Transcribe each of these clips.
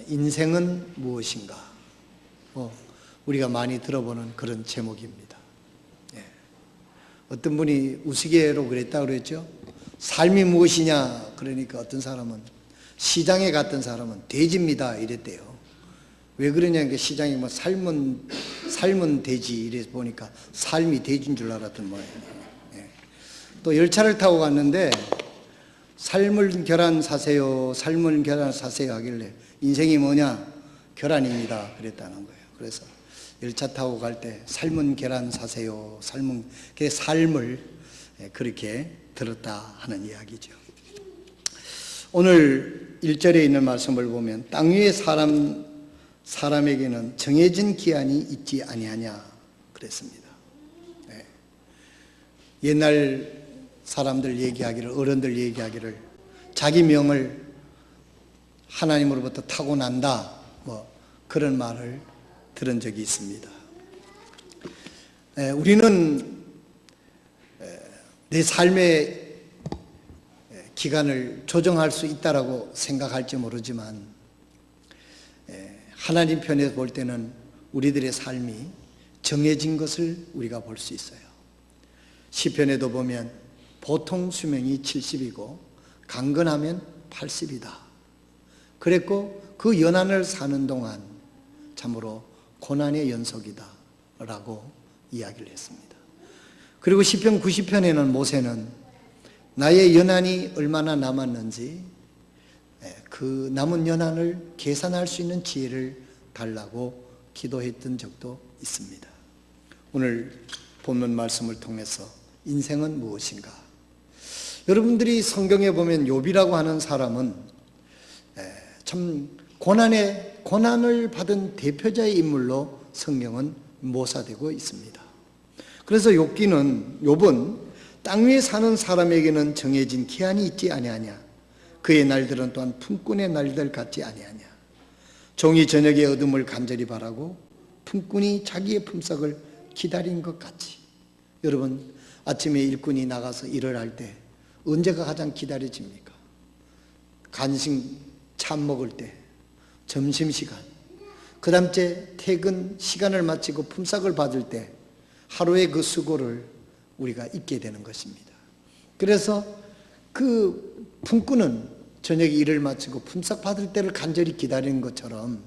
인생은 무엇인가? 우리가 많이 들어보는 그런 제목입니다. 예. 어떤 분이 우스개로 그랬다고 그랬죠. 삶이 무엇이냐? 그러니까 어떤 사람은 시장에 갔던 사람은 돼지입니다 이랬대요. 왜 그러냐니까 시장에 뭐 삶은 돼지 이래 보니까 삶이 돼지인 줄 알았던 모양이에요. 예. 또 열차를 타고 갔는데 삶을 계란 사세요, 삶을 계란 사세요 하길래 인생이 뭐냐? 계란입니다 그랬다는 거예요. 그래서 열차 타고 갈 때 삶은 계란 사세요, 삶을 그렇게 들었다 하는 이야기죠. 오늘 1절에 있는 말씀을 보면 땅 위의 사람에게는 정해진 기한이 있지 아니하냐 그랬습니다. 네. 옛날 사람들 얘기하기를, 어른들 얘기하기를 자기 명을 하나님으로부터 타고난다 뭐 그런 말을 들은 적이 있습니다. 우리는 내 삶의 기간을 조정할 수 있다라고 생각할지 모르지만 하나님 편에서 볼 때는 우리들의 삶이 정해진 것을 우리가 볼 수 있어요. 시편에도 보면 보통 수명이 70이고 강건하면 80이다. 그랬고 그 연한을 사는 동안 참으로 고난의 연속이다 라고 이야기를 했습니다. 그리고 시편 90편에는 모세는 나의 연한이 얼마나 남았는지 그 남은 연한을 계산할 수 있는 지혜를 달라고 기도했던 적도 있습니다. 오늘 본문 말씀을 통해서 인생은 무엇인가? 여러분들이 성경에 보면 욥이라고 하는 사람은 참 고난을 받은 대표자의 인물로 성경은 묘사되고 있습니다. 그래서 욥은 땅 위에 사는 사람에게는 정해진 기한이 있지 아니하냐. 그의 날들은 또한 품꾼의 날들 같지 아니하냐. 종이 저녁의 어둠을 간절히 바라고 품꾼이 자기의 품삯을 기다린 것 같이. 여러분 아침에 일꾼이 나가서 일을 할 때 언제가 가장 기다려집니까? 간식 참 먹을 때, 점심시간, 그 다음째 퇴근 시간을 마치고 품삯을 받을 때 하루의 그 수고를 우리가 잊게 되는 것입니다. 그래서 그 품꾼은 저녁에 일을 마치고 품삯 받을 때를 간절히 기다리는 것처럼,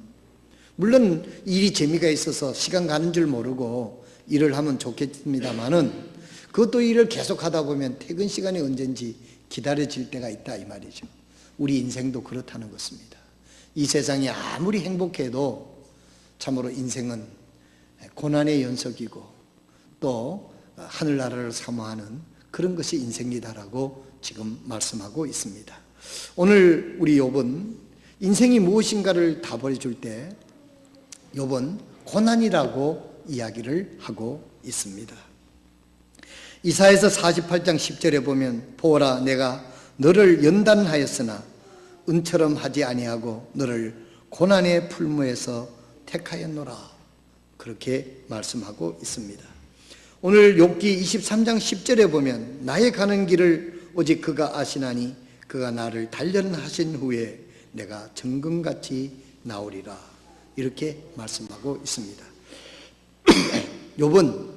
물론 일이 재미가 있어서 시간 가는 줄 모르고 일을 하면 좋겠습니다만은 그것도 일을 계속 하다 보면 퇴근 시간이 언젠지 기다려질 때가 있다 이 말이죠. 우리 인생도 그렇다는 것입니다. 이 세상이 아무리 행복해도 참으로 인생은 고난의 연속이고 또 하늘나라를 사모하는 그런 것이 인생이다라고 지금 말씀하고 있습니다. 오늘 우리 욥은 인생이 무엇인가를 답을 줄 때 욥은 고난이라고 이야기를 하고 있습니다. 이사야서 48장 10절에 보면 보라 내가 너를 연단하였으나 은처럼 하지 아니하고 너를 고난의 풀무에서 택하였노라 그렇게 말씀하고 있습니다. 오늘 욥기 23장 10절에 보면 나의 가는 길을 오직 그가 아시나니 그가 나를 단련하신 후에 내가 정금같이 나오리라 이렇게 말씀하고 있습니다. 욥은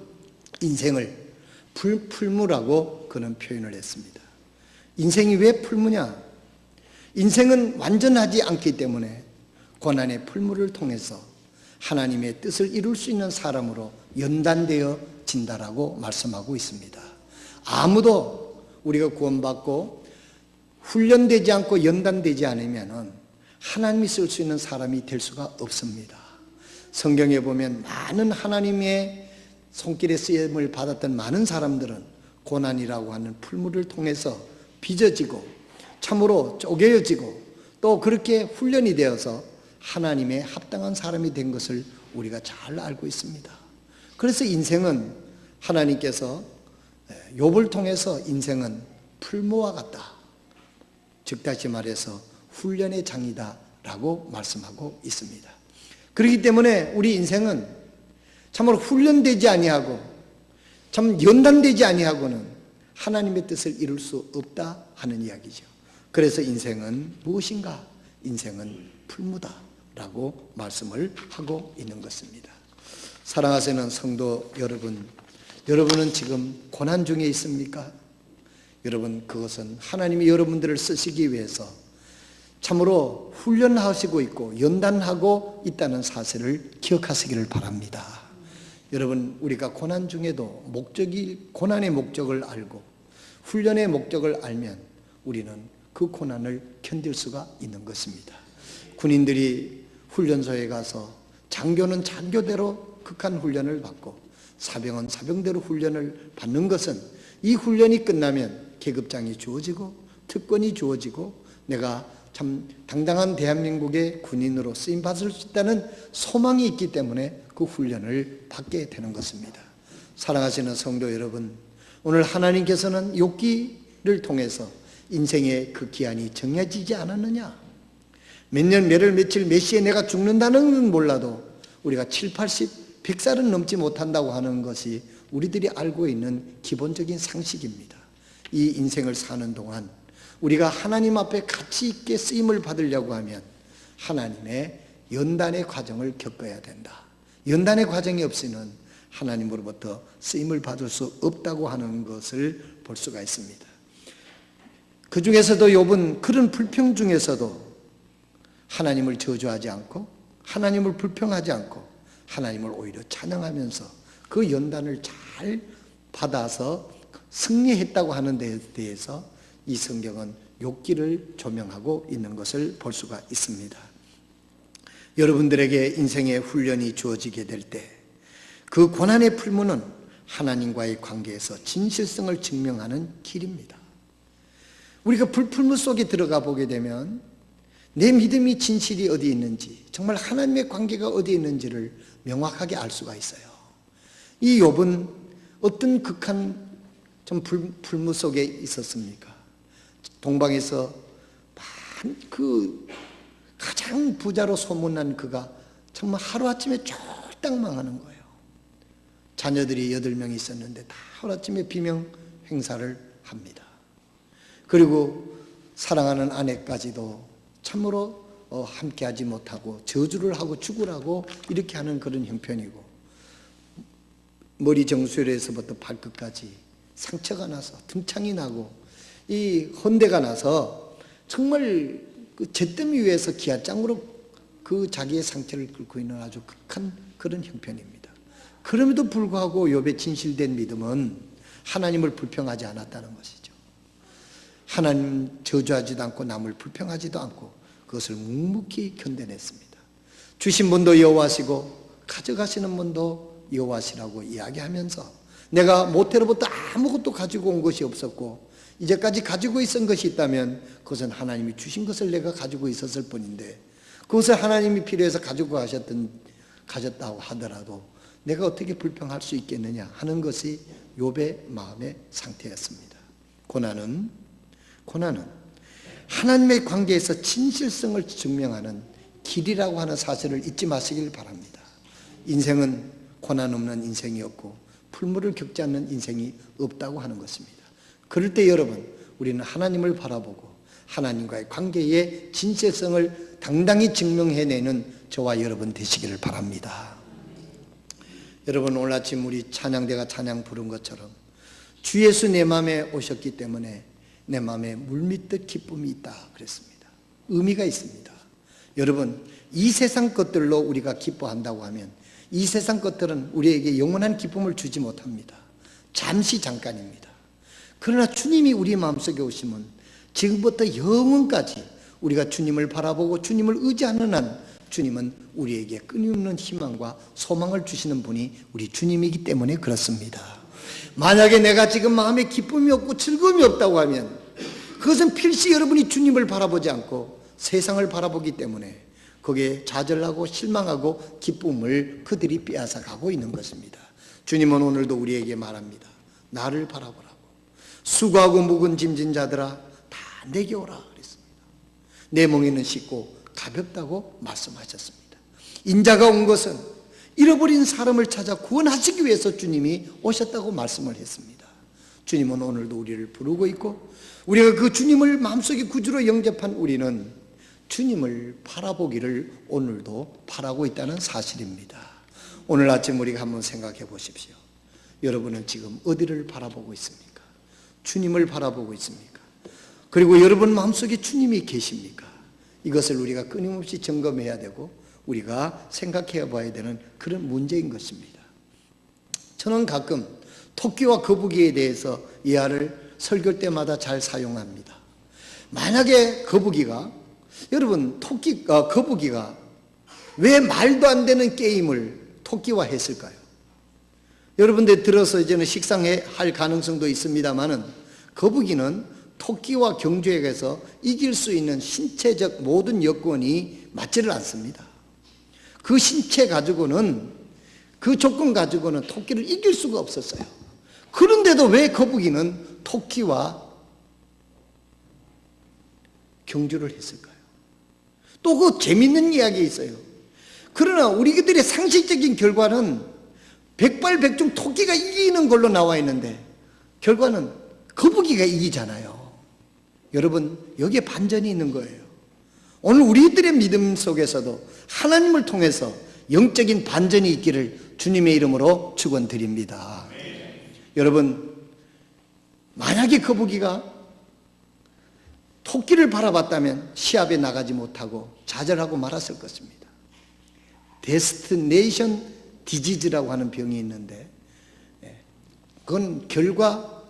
인생을 풀무라고 그는 표현을 했습니다. 인생이 왜 풀무냐? 인생은 완전하지 않기 때문에 고난의 풀무를 통해서 하나님의 뜻을 이룰 수 있는 사람으로 연단되어 진다라고 말씀하고 있습니다. 아무도 우리가 구원받고 훈련되지 않고 연단되지 않으면 하나님이 쓸 수 있는 사람이 될 수가 없습니다. 성경에 보면 많은 하나님의 손길에 쓰임을 받았던 많은 사람들은 고난이라고 하는 풀무를 통해서 빚어지고 참으로 쪼개어지고 또 그렇게 훈련이 되어서 하나님의 합당한 사람이 된 것을 우리가 잘 알고 있습니다. 그래서 인생은 하나님께서 욥을 통해서 인생은 풀무와 같다. 즉 다시 말해서 훈련의 장이다 라고 말씀하고 있습니다. 그렇기 때문에 우리 인생은 참으로 훈련되지 아니하고 참 연단되지 아니하고는 하나님의 뜻을 이룰 수 없다 하는 이야기죠. 그래서 인생은 무엇인가? 인생은 풀무다. 라고 말씀을 하고 있는 것입니다. 사랑하시는 성도 여러분, 여러분은 지금 고난 중에 있습니까? 여러분, 그것은 하나님이 여러분들을 쓰시기 위해서 참으로 훈련하시고 있고 연단하고 있다는 사실을 기억하시기를 바랍니다. 여러분, 우리가 고난 중에도 고난의 목적을 알고 훈련의 목적을 알면 우리는 그 고난을 견딜 수가 있는 것입니다. 군인들이 훈련소에 가서 장교는 장교대로 극한 훈련을 받고 사병은 사병대로 훈련을 받는 것은 이 훈련이 끝나면 계급장이 주어지고 특권이 주어지고 내가 참 당당한 대한민국의 군인으로 쓰임받을 수 있다는 소망이 있기 때문에 그 훈련을 받게 되는 것입니다. 사랑하시는 성도 여러분, 오늘 하나님께서는 욥기를 통해서 인생의 그 기한이 정해지지 않았느냐? 몇 년, 몇월, 며칠, 몇 시에 내가 죽는다는 건 몰라도 우리가 7, 80, 100살은 넘지 못한다고 하는 것이 우리들이 알고 있는 기본적인 상식입니다. 이 인생을 사는 동안 우리가 하나님 앞에 가치 있게 쓰임을 받으려고 하면 하나님의 연단의 과정을 겪어야 된다. 연단의 과정이 없이는 하나님으로부터 쓰임을 받을 수 없다고 하는 것을 볼 수가 있습니다. 그 중에서도 욥은 그런 불평 중에서도 하나님을 저주하지 않고 하나님을 불평하지 않고 하나님을 오히려 찬양하면서 그 연단을 잘 받아서 승리했다고 하는 데에 대해서 이 성경은 욥기를 조명하고 있는 것을 볼 수가 있습니다. 여러분들에게 인생의 훈련이 주어지게 될 때 그 고난의 풀무는 하나님과의 관계에서 진실성을 증명하는 길입니다. 우리가 불풀무 속에 들어가 보게 되면 내 믿음이 진실이 어디 있는지, 정말 하나님의 관계가 어디 있는지를 명확하게 알 수가 있어요. 이 욥은 어떤 극한 좀 풀무 속에 있었습니까? 동방에서 그 가장 부자로 소문난 그가 정말 하루아침에 쫄딱 망하는 거예요. 자녀들이 8명이 있었는데 다 하루아침에 비명 행사를 합니다. 그리고 사랑하는 아내까지도 참으로 함께하지 못하고 저주를 하고 죽으라고 이렇게 하는 그런 형편이고, 머리 정수리에서부터 발끝까지 상처가 나서 등창이 나고 이 헌대가 나서 정말 그 잿더미 위에서 기아장으로 그 자기의 상처를 긁고 있는 아주 극한 그런 형편입니다. 그럼에도 불구하고 욥의 진실된 믿음은 하나님을 불평하지 않았다는 것이죠. 하나님 저주하지도 않고 남을 불평하지도 않고 그것을 묵묵히 견뎌냈습니다. 주신 분도 여호와시고 가져가시는 분도 여호와시라고 이야기하면서 내가 모태로부터 아무것도 가지고 온 것이 없었고 이제까지 가지고 있었던 것이 있다면 그것은 하나님이 주신 것을 내가 가지고 있었을 뿐인데 그것을 하나님이 필요해서 가지고 가셨다고 하더라도 내가 어떻게 불평할 수 있겠느냐 하는 것이 욥의 마음의 상태였습니다. 고난은 하나님의 관계에서 진실성을 증명하는 길이라고 하는 사실을 잊지 마시길 바랍니다. 인생은 고난 없는 인생이 없고 풀무를 겪지 않는 인생이 없다고 하는 것입니다. 그럴 때 여러분, 우리는 하나님을 바라보고 하나님과의 관계의 진실성을 당당히 증명해내는 저와 여러분 되시기를 바랍니다. 여러분, 오늘 아침 우리 찬양대가 찬양 부른 것처럼 주 예수 내 마음에 오셨기 때문에 내 마음에 물밀듯 기쁨이 있다 그랬습니다. 의미가 있습니다. 여러분, 이 세상 것들로 우리가 기뻐한다고 하면 이 세상 것들은 우리에게 영원한 기쁨을 주지 못합니다. 잠시 잠깐입니다. 그러나 주님이 우리 마음속에 오시면 지금부터 영원까지 우리가 주님을 바라보고 주님을 의지하는 한 주님은 우리에게 끊임없는 희망과 소망을 주시는 분이 우리 주님이기 때문에 그렇습니다. 만약에 내가 지금 마음에 기쁨이 없고 즐거움이 없다고 하면 그것은 필시 여러분이 주님을 바라보지 않고 세상을 바라보기 때문에 거기에 좌절하고 실망하고 기쁨을 그들이 빼앗아 가고 있는 것입니다. 주님은 오늘도 우리에게 말합니다. 나를 바라보라고. 수고하고 묵은 짐진 자들아 다 내게 오라 그랬습니다. 내 멍에는 쉽고 가볍다고 말씀하셨습니다. 인자가 온 것은 잃어버린 사람을 찾아 구원하시기 위해서 주님이 오셨다고 말씀을 했습니다. 주님은 오늘도 우리를 부르고 있고 우리가 그 주님을 마음속에 구주로 영접한 우리는 주님을 바라보기를 오늘도 바라고 있다는 사실입니다. 오늘 아침 우리가 한번 생각해 보십시오. 여러분은 지금 어디를 바라보고 있습니까? 주님을 바라보고 있습니까? 그리고 여러분 마음속에 주님이 계십니까? 이것을 우리가 끊임없이 점검해야 되고 우리가 생각해 봐야 되는 그런 문제인 것입니다. 저는 가끔 토끼와 거북이에 대해서 이하를 설교 때마다 잘 사용합니다. 만약에 거북이가, 여러분 거북이가 왜 말도 안 되는 게임을 토끼와 했을까요? 여러분들 들어서 이제는 식상할 가능성도 있습니다만은 거북이는 토끼와 경주에서 이길 수 있는 신체적 모든 여건이 맞지를 않습니다. 그 신체 가지고는, 그 조건 가지고는 토끼를 이길 수가 없었어요. 그런데도 왜 거북이는 토끼와 경주를 했을까요? 또 그 재밌는 이야기 있어요. 그러나 우리들의 상식적인 결과는 백발백중 토끼가 이기는 걸로 나와 있는데 결과는 거북이가 이기잖아요. 여러분, 여기에 반전이 있는 거예요. 오늘 우리들의 믿음 속에서도 하나님을 통해서 영적인 반전이 있기를 주님의 이름으로 축원드립니다. 여러분, 만약에 거북이가 토끼를 바라봤다면 시합에 나가지 못하고 좌절하고 말았을 것입니다. 데스티네이션 디지즈라고 하는 병이 있는데 그건 결과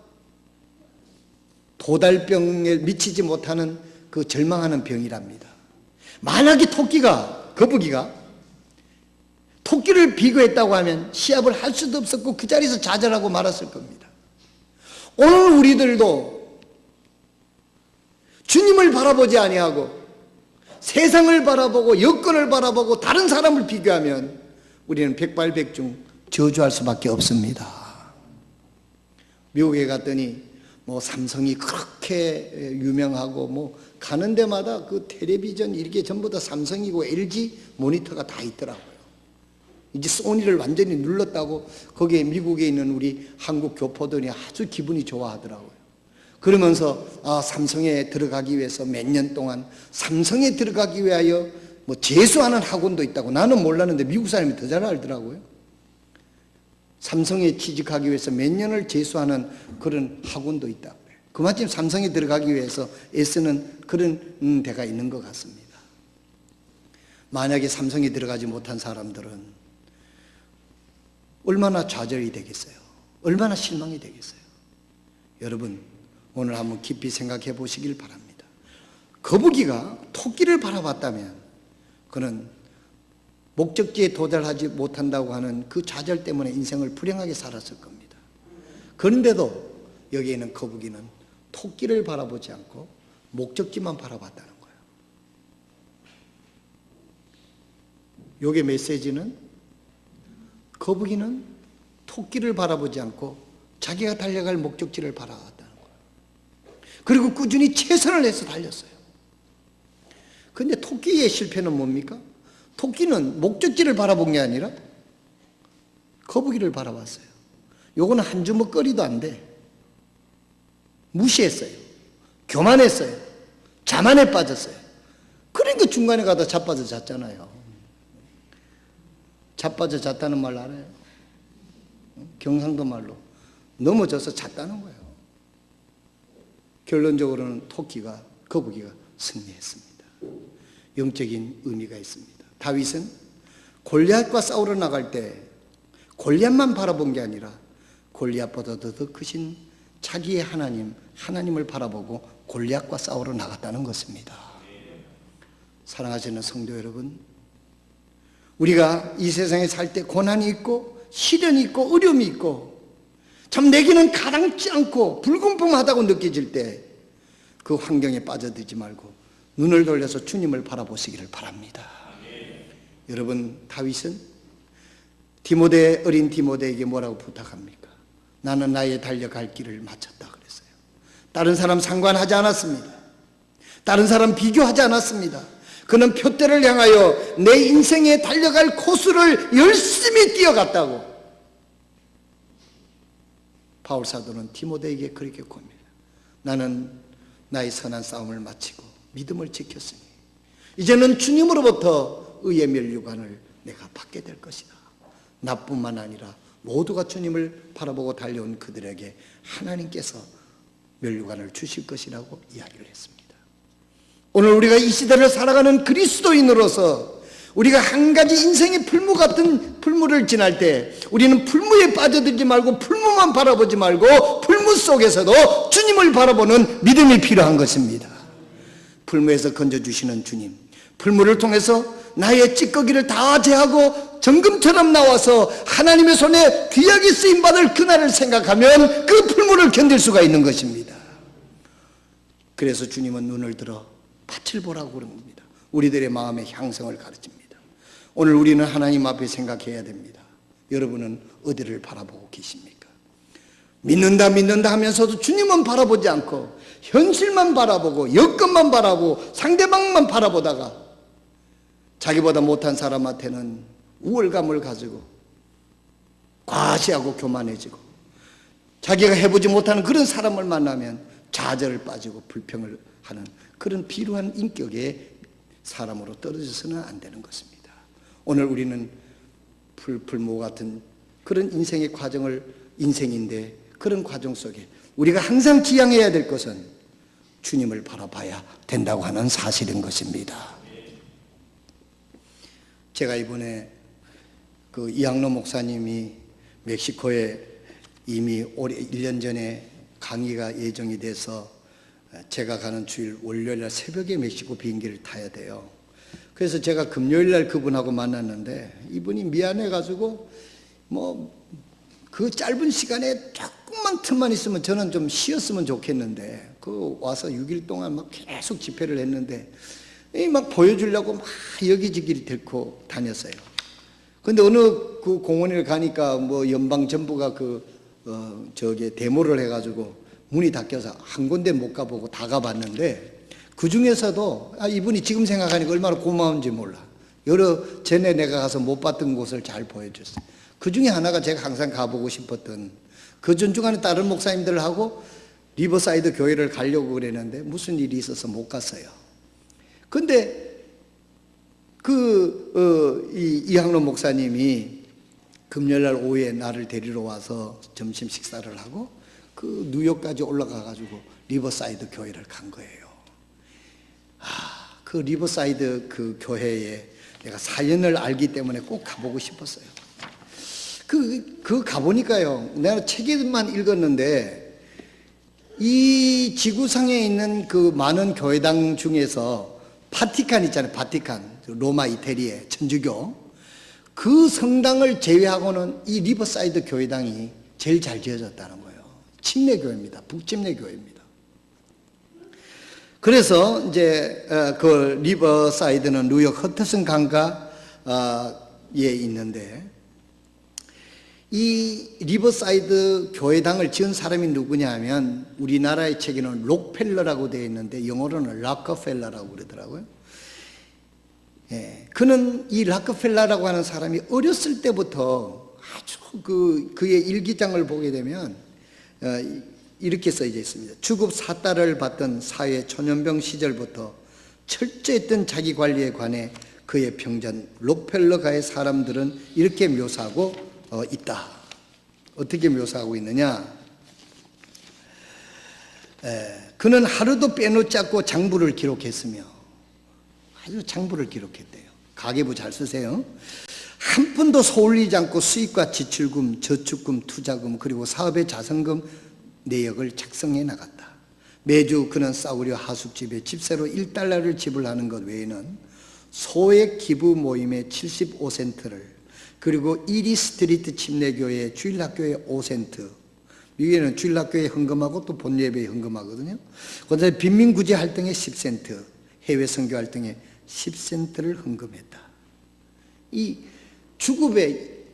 도달병에 미치지 못하는 그 절망하는 병이랍니다. 만약에 거북이가 토끼를 비교했다고 하면 시합을 할 수도 없었고 그 자리에서 좌절하고 말았을 겁니다. 오늘 우리들도 주님을 바라보지 아니하고 세상을 바라보고 여건을 바라보고 다른 사람을 비교하면 우리는 백발백중 저주할 수밖에 없습니다. 미국에 갔더니 삼성이 그렇게 유명하고 가는 데마다 그 텔레비전 이렇게 전부 다 삼성이고 LG 모니터가 다 있더라고요. 이제 소니를 완전히 눌렀다고 거기에 미국에 있는 우리 한국 교포들이 아주 기분이 좋아하더라고요. 그러면서 삼성에 들어가기 위해서 몇 년 동안 삼성에 들어가기 위하여 재수하는 학원도 있다고. 나는 몰랐는데 미국 사람이 더 잘 알더라고요. 삼성에 취직하기 위해서 몇 년을 재수하는 그런 학원도 있다고. 그마침 삼성에 들어가기 위해서 애쓰는 그런 데가 있는 것 같습니다. 만약에 삼성에 들어가지 못한 사람들은 얼마나 좌절이 되겠어요? 얼마나 실망이 되겠어요? 여러분, 오늘 한번 깊이 생각해 보시길 바랍니다. 거북이가 토끼를 바라봤다면 그는 목적지에 도달하지 못한다고 하는 그 좌절 때문에 인생을 불행하게 살았을 겁니다. 그런데도 여기에 있는 거북이는 토끼를 바라보지 않고 목적지만 바라봤다는 거예요. 여기에 메시지는 거북이는 토끼를 바라보지 않고 자기가 달려갈 목적지를 바라봤다는 거예요. 그리고 꾸준히 최선을 해서 달렸어요. 그런데 토끼의 실패는 뭡니까? 토끼는 목적지를 바라본 게 아니라 거북이를 바라봤어요. 요거는 한 주먹 거리도 안 돼. 무시했어요. 교만했어요. 자만에 빠졌어요. 그러니까 중간에 가다 자빠져 잤잖아요. 자빠져 잤다는 말 알아요? 경상도 말로 넘어져서 잤다는 거예요. 결론적으로는 거북이가 승리했습니다. 영적인 의미가 있습니다. 다윗은 골리앗과 싸우러 나갈 때 골리앗만 바라본 게 아니라 골리앗보다도 더 크신 자기의 하나님을 바라보고 골리앗과 싸우러 나갔다는 것입니다. 사랑하시는 성도 여러분, 우리가 이 세상에 살 때 고난이 있고 시련이 있고 어려움이 있고 참 내게는 가당치 않고 불공평하다고 느껴질 때 그 환경에 빠져들지 말고 눈을 돌려서 주님을 바라보시기를 바랍니다. 여러분, 다윗은 어린 디모데에게 뭐라고 부탁합니까? 나는 나의 달려갈 길을 마쳤다 그랬어요. 다른 사람 상관하지 않았습니다. 다른 사람 비교하지 않았습니다. 그는 표대를 향하여 내 인생에 달려갈 코스를 열심히 뛰어갔다고. 바울 사도는 디모데에게 그렇게 고합니다. 나는 나의 선한 싸움을 마치고 믿음을 지켰으니 이제는 주님으로부터 의의 면류관을 내가 받게 될 것이다. 나뿐만 아니라 모두가 주님을 바라보고 달려온 그들에게 하나님께서 면류관을 주실 것이라고 이야기를 했습니다. 오늘 우리가 이 시대를 살아가는 그리스도인으로서 우리가 한 가지 인생의 풀무 같은 풀무를 지날 때 우리는 풀무에 빠져들지 말고 풀무만 바라보지 말고 풀무 속에서도 주님을 바라보는 믿음이 필요한 것입니다. 풀무에서 건져주시는 주님, 풀무를 통해서 나의 찌꺼기를 다 제하고 정금처럼 나와서 하나님의 손에 귀하게 쓰임받을 그날을 생각하면 그 풀무를 견딜 수가 있는 것입니다. 그래서 주님은 눈을 들어 밭을 보라고 그런 겁니다. 우리들의 마음의 향성을 가르칩니다. 오늘 우리는 하나님 앞에 생각해야 됩니다. 여러분은 어디를 바라보고 계십니까? 믿는다 하면서도 주님은 바라보지 않고 현실만 바라보고 여건만 바라보고 상대방만 바라보다가 자기보다 못한 사람한테는 우월감을 가지고 과시하고 교만해지고 자기가 해보지 못하는 그런 사람을 만나면 좌절을 빠지고 불평을 하는 그런 비루한 인격의 사람으로 떨어져서는 안 되는 것입니다. 오늘 우리는 풀무 같은 그런 인생의 인생인데 그런 과정 속에 우리가 항상 지향해야 될 것은 주님을 바라봐야 된다고 하는 사실인 것입니다. 제가 이번에 그 이학로 목사님이 멕시코에 이미 올해 1년 전에 강의가 예정이 돼서 제가 가는 주일 월요일날 새벽에 멕시코 비행기를 타야 돼요. 그래서 제가 금요일날 그분하고 만났는데 이분이 미안해가지고 그 짧은 시간에 조금만 틈만 있으면 저는 좀 쉬었으면 좋겠는데 그 와서 6일 동안 막 계속 집회를 했는데 막 보여주려고 막 여기저기 데리고 다녔어요. 근데 어느 그 공원에 가니까 연방 정부가 저기 데모를 해가지고 문이 닫혀서 한 군데 못 가보고 다 가봤는데 그 중에서도 이분이 지금 생각하니까 얼마나 고마운지 몰라. 여러 전에 내가 가서 못 봤던 곳을 잘 보여줬어요. 그 중에 하나가 제가 항상 가보고 싶었던 그 전중간에 다른 목사님들하고 리버사이드 교회를 가려고 그랬는데 무슨 일이 있어서 못 갔어요. 근데 이학로 목사님이 금요일날 오후에 나를 데리러 와서 점심 식사를 하고 그 뉴욕까지 올라가가지고 리버사이드 교회를 간 거예요. 그 리버사이드 그 교회에 내가 사연을 알기 때문에 꼭 가보고 싶었어요. 가보니까요, 내가 책에만 읽었는데 이 지구상에 있는 그 많은 교회당 중에서 바티칸 있잖아요. 바티칸, 로마 이태리의 천주교 그 성당을 제외하고는 이 리버사이드 교회당이 제일 잘 지어졌다는 거예요. 침례교회입니다. 북침례교회입니다. 그래서 이제 그 리버사이드는 뉴욕 허드슨 강가에 있는데 이 리버사이드 교회당을 지은 사람이 누구냐 하면 우리나라의 책에는 록펠러라고 되어 있는데 영어로는 락커펠러라고 그러더라고요. 그는 이 락커펠러라고 하는 사람이 어렸을 때부터 아주 그의 일기장을 보게 되면 이렇게 써져 있습니다. 주급 사달을 받던 사회 초년병 시절부터 철저했던 자기 관리에 관해 그의 평전 록펠러가의 사람들은 이렇게 묘사하고 있다. 어떻게 묘사하고 있느냐? 그는 하루도 빼놓지 않고 장부를 기록했으며 아주 장부를 기록했대요. 가계부 잘 쓰세요. 한 푼도 소홀히지 않고 수익과 지출금, 저축금, 투자금 그리고 사업의 자선금 내역을 작성해 나갔다. 매주 그는 싸구려 하숙집에 집세로 1달러를 지불하는 것 외에는 소액 기부 모임에 75센트를 그리고 이리 스트리트 침례교회 주일학교에 5센트, 미국에는 주일학교에 헌금하고 또 본예배에 헌금하거든요. 그다음에 빈민구제 활동에 10센트, 해외 선교 활동에 10센트를 헌금했다. 이 주급에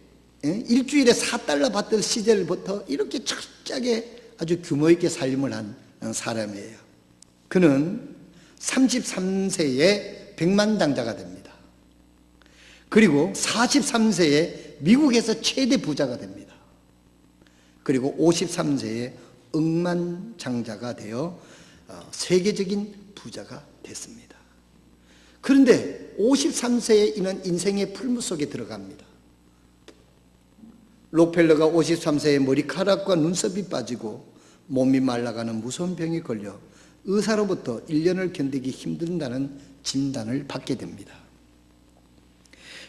일주일에 4달러 받던 시절부터 이렇게 철저하게 아주 규모 있게 살림을 한 사람이에요. 그는 33세에 백만장자가 됩니다. 그리고 43세에 미국에서 최대 부자가 됩니다. 그리고 53세에 억만장자가 되어 세계적인 부자가 됐습니다. 그런데 53세에 이는 인생의 풀무 속에 들어갑니다. 록펠러가 53세에 머리카락과 눈썹이 빠지고 몸이 말라가는 무서운 병에 걸려 의사로부터 1년을 견디기 힘든다는 진단을 받게 됩니다.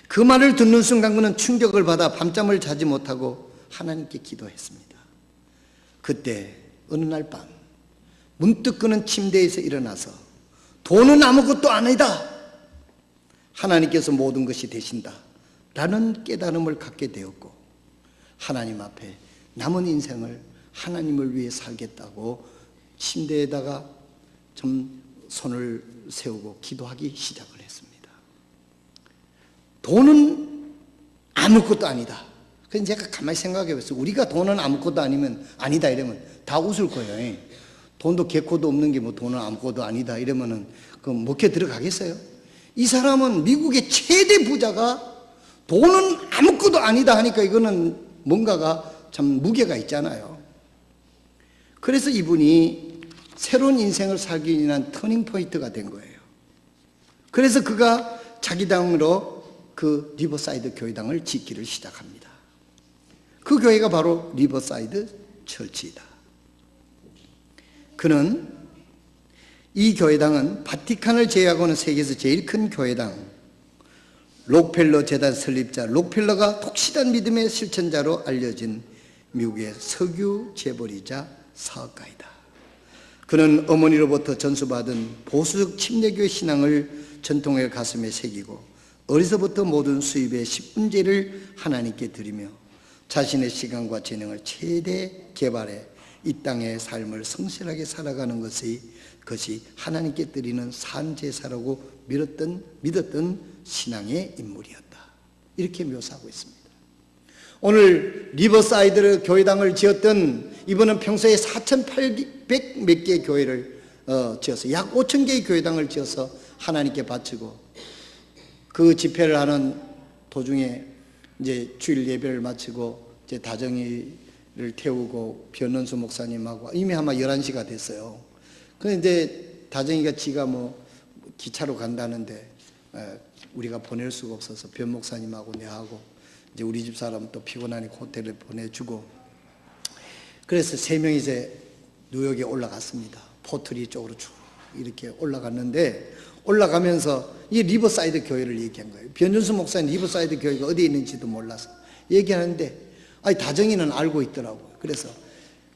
그 말을 듣는 순간 그는 충격을 받아 밤잠을 자지 못하고 하나님께 기도했습니다. 그때 어느 날 밤 문득 그는 침대에서 일어나서 돈은 아무것도 아니다, 하나님께서 모든 것이 되신다 라는 깨달음을 갖게 되었고, 하나님 앞에 남은 인생을 하나님을 위해 살겠다고 침대에다가 좀 손을 세우고 기도하기 시작을 했습니다. 돈은 아무것도 아니다. 그래서 제가 가만히 생각해 봤어요. 우리가 돈은 아무것도 아니면 아니다 이러면 다 웃을 거예요. 돈도 개코도 없는 게 뭐 돈은 아무것도 아니다 이러면은 그 목회 들어가겠어요? 이 사람은 미국의 최대 부자가 돈은 아무것도 아니다 하니까 이거는 뭔가가 참 무게가 있잖아요. 그래서 이분이 새로운 인생을 살기 위한 터닝 포인트가 된 거예요. 그래서 그가 자기 당으로 그 리버사이드 교회당을 짓기를 시작합니다. 그 교회가 바로 리버사이드 처치이다. 그는 이 교회당은 바티칸을 제외하고는 세계에서 제일 큰 교회당, 록펠러 재단 설립자 록펠러가 독실한 믿음의 실천자로 알려진 미국의 석유 재벌이자 사업가이다. 그는 어머니로부터 전수받은 보수적 침례교회 신앙을 전통의 가슴에 새기고 어려서부터 모든 수입의 10분제를 하나님께 드리며 자신의 시간과 재능을 최대 개발해 이 땅의 삶을 성실하게 살아가는 것이 하나님께 드리는 산제사라고 믿었던 신앙의 인물이었다. 이렇게 묘사하고 있습니다. 오늘 리버사이드 교회당을 지었던 이분은 평소에 4,800 몇 개의 교회를 지어서 약 5,000 개의 교회당을 지어서 하나님께 바치고, 그 집회를 하는 도중에 이제 주일 예배를 마치고 이제 다정이를 태우고 변원수 목사님하고 이미 아마 11시가 됐어요. 그런데 이제 다정이가 지가 뭐 기차로 간다는데 우리가 보낼 수가 없어서 변 목사님하고 내하고 이제 우리 집 사람 또 피곤하니까 호텔에 보내주고, 그래서 3명이 이제 뉴욕에 올라갔습니다. 포트리 쪽으로 쭉 이렇게 올라갔는데, 올라가면서 이 리버사이드 교회를 얘기한 거예요. 변준수 목사님 리버사이드 교회가 어디에 있는지도 몰라서 얘기하는데, 아니 다정이는 알고 있더라고요. 그래서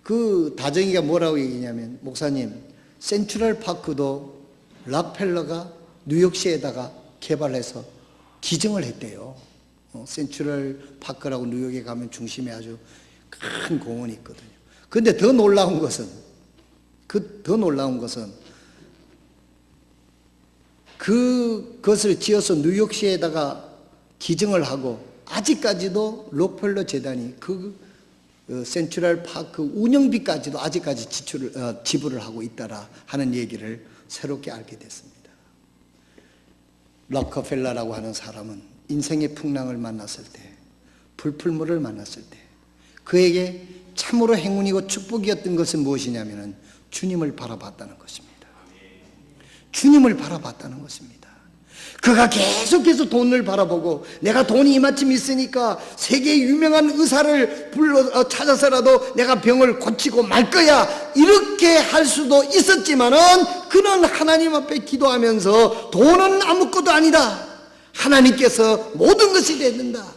그 다정이가 뭐라고 얘기냐면, 목사님 센트럴 파크도 락펠러가 뉴욕시에다가 개발해서 기증을 했대요. 센트럴 파크라고 뉴욕에 가면 중심에 아주 큰 공원이 있거든요. 그런데 더 놀라운 것은 그것을 지어서 뉴욕시에다가 기증을 하고 아직까지도 록펠러 재단이 그 센트럴 파크 운영비까지도 아직까지 지불을 하고 있다라 하는 얘기를 새롭게 알게 됐습니다. 록펠러라고 하는 사람은 인생의 풍랑을 만났을 때, 불풀물을 만났을 때 그에게 참으로 행운이고 축복이었던 것은 무엇이냐면 주님을 바라봤다는 것입니다. 주님을 바라봤다는 것입니다. 그가 계속해서 돈을 바라보고, 내가 돈이 이만큼 있으니까 세계의 유명한 의사를 찾아서라도 내가 병을 고치고 말 거야, 이렇게 할 수도 있었지만은 그는 하나님 앞에 기도하면서 돈은 아무것도 아니다, 하나님께서 모든 것이 되는다,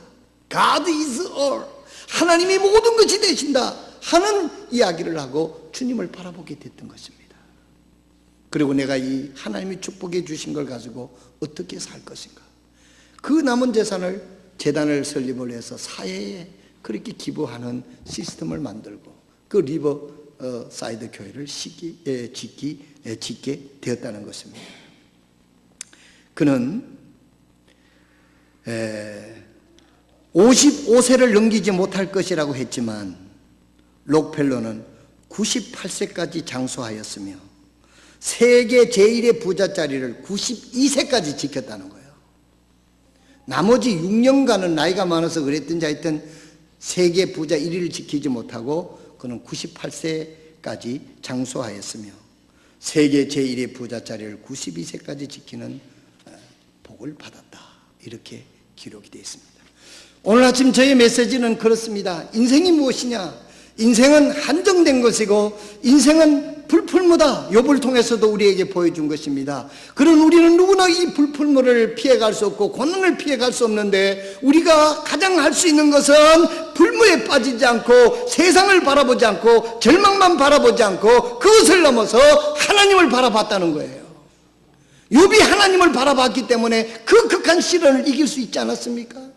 God is all, 하나님이 모든 것이 되신다 하는 이야기를 하고 주님을 바라보게 됐던 것입니다. 그리고 내가 이 하나님이 축복해 주신 걸 가지고 어떻게 살 것인가, 그 남은 재산을 재단을 설립을 해서 사회에 그렇게 기부하는 시스템을 만들고 그 리버사이드 교회를 짓게 되었다는 것입니다. 그는 55세를 넘기지 못할 것이라고 했지만 록펠러는 98세까지 장수하였으며 세계 제1의 부자 자리를 92세까지 지켰다는 거예요. 나머지 6년간은 나이가 많아서 그랬든지 하여튼 세계 부자 1위를 지키지 못하고 그는 98세까지 장수하였으며 세계 제1의 부자 자리를 92세까지 지키는 복을 받았다. 이렇게 기록이 되어 있습니다. 오늘 아침 저의 메시지는 그렇습니다. 인생이 무엇이냐? 인생은 한정된 것이고 인생은 불풀무다. 욥을 통해서도 우리에게 보여준 것입니다. 그런 우리는 누구나 이 불풀무를 피해갈 수 없고 고난을 피해갈 수 없는데, 우리가 가장 할 수 있는 것은 불무에 빠지지 않고 세상을 바라보지 않고 절망만 바라보지 않고 그것을 넘어서 하나님을 바라봤다는 거예요. 욥이 하나님을 바라봤기 때문에 그 극한 시련을 이길 수 있지 않았습니까?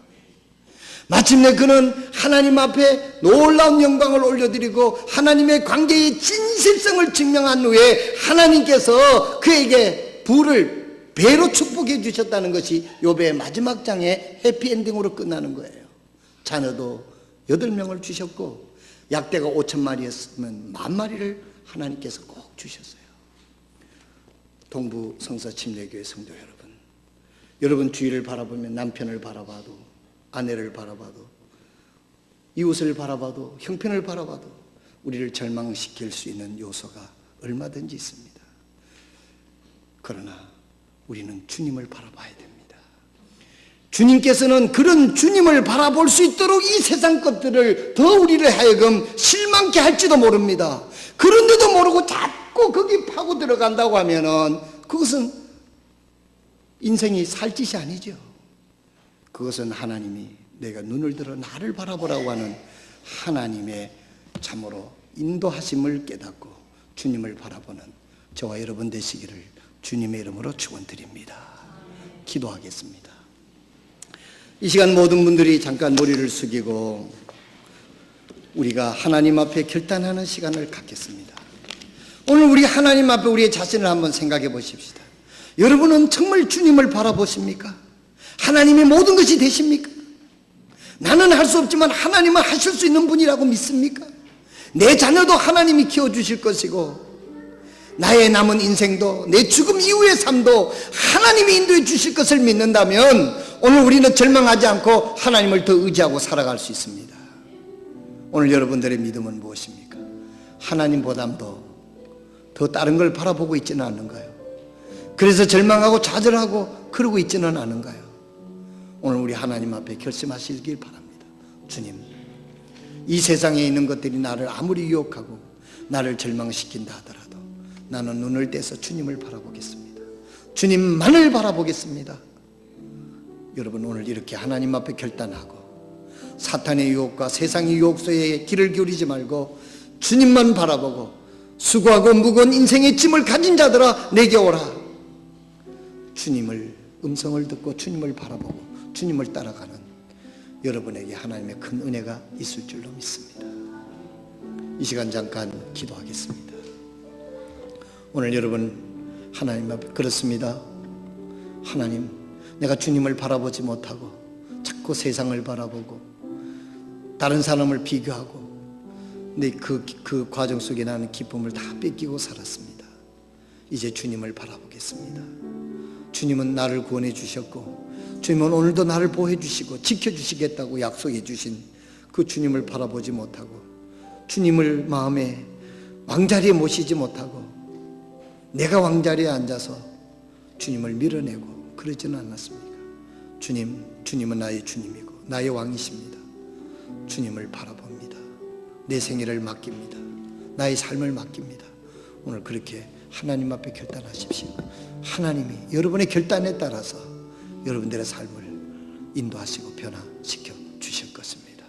마침내 그는 하나님 앞에 놀라운 영광을 올려드리고 하나님의 관계의 진실성을 증명한 후에 하나님께서 그에게 부를 배로 축복해 주셨다는 것이 욥의 마지막 장의 해피엔딩으로 끝나는 거예요. 자녀도 8명을 주셨고 약대가 5,000마리였으면 10,000마리를 하나님께서 꼭 주셨어요. 동부 성서 침례교회 성도 여러분 주위를 바라보면 남편을 바라봐도, 아내를 바라봐도, 이웃을 바라봐도, 형편을 바라봐도 우리를 절망시킬 수 있는 요소가 얼마든지 있습니다. 그러나 우리는 주님을 바라봐야 됩니다. 주님께서는 그런 주님을 바라볼 수 있도록 이 세상 것들을 더 우리를 하여금 실망케 할지도 모릅니다. 그런데도 모르고 자꾸 거기 파고 들어간다고 하면은 그것은 인생이 살 짓이 아니죠. 그것은 하나님이 내가 눈을 들어 나를 바라보라고 하는 하나님의 참으로 인도하심을 깨닫고 주님을 바라보는 저와 여러분 되시기를 주님의 이름으로 축원드립니다. 기도하겠습니다. 이 시간 모든 분들이 잠깐 머리를 숙이고 우리가 하나님 앞에 결단하는 시간을 갖겠습니다. 오늘 우리 하나님 앞에 우리의 자신을 한번 생각해 보십시다. 여러분은 정말 주님을 바라보십니까? 하나님이 모든 것이 되십니까? 나는 할 수 없지만 하나님은 하실 수 있는 분이라고 믿습니까? 내 자녀도 하나님이 키워주실 것이고 나의 남은 인생도 내 죽음 이후의 삶도 하나님이 인도해 주실 것을 믿는다면 오늘 우리는 절망하지 않고 하나님을 더 의지하고 살아갈 수 있습니다. 오늘 여러분들의 믿음은 무엇입니까? 하나님보다도 더 다른 걸 바라보고 있지는 않은가요? 그래서 절망하고 좌절하고 그러고 있지는 않은가요? 오늘 우리 하나님 앞에 결심하시길 바랍니다. 주님, 이 세상에 있는 것들이 나를 아무리 유혹하고 나를 절망시킨다 하더라도 나는 눈을 떼서 주님을 바라보겠습니다. 주님만을 바라보겠습니다. 여러분, 오늘 이렇게 하나님 앞에 결단하고 사탄의 유혹과 세상의 유혹소에 귀를 기울이지 말고 주님만 바라보고 수고하고 무거운 인생의 짐을 가진 자들아 내게 오라. 주님을 음성을 듣고 주님을 바라보고 주님을 따라가는 여러분에게 하나님의 큰 은혜가 있을 줄로 믿습니다. 이 시간 잠깐 기도하겠습니다. 오늘 여러분 하나님 앞에 그렇습니다. 하나님, 내가 주님을 바라보지 못하고 자꾸 세상을 바라보고 다른 사람을 비교하고 근데 그 과정 속에 나는 기쁨을 다 뺏기고 살았습니다. 이제 주님을 바라보겠습니다. 주님은 나를 구원해 주셨고 주님은 오늘도 나를 보호해 주시고 지켜주시겠다고 약속해 주신 그 주님을 바라보지 못하고 주님을 마음에 왕자리에 모시지 못하고 내가 왕자리에 앉아서 주님을 밀어내고 그러지는 않았습니까? 주님은 나의 주님이고 나의 왕이십니다. 주님을 바라봅니다. 내 생애를 맡깁니다. 나의 삶을 맡깁니다. 오늘 그렇게 하나님 앞에 결단하십시오. 하나님이 여러분의 결단에 따라서 여러분들의 삶을 인도하시고 변화시켜 주실 것입니다.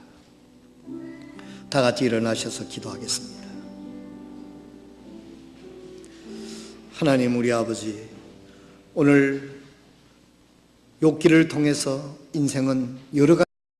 다 같이 일어나셔서 기도하겠습니다. 하나님, 우리 아버지, 오늘 욥기를 통해서 인생은 여러 가지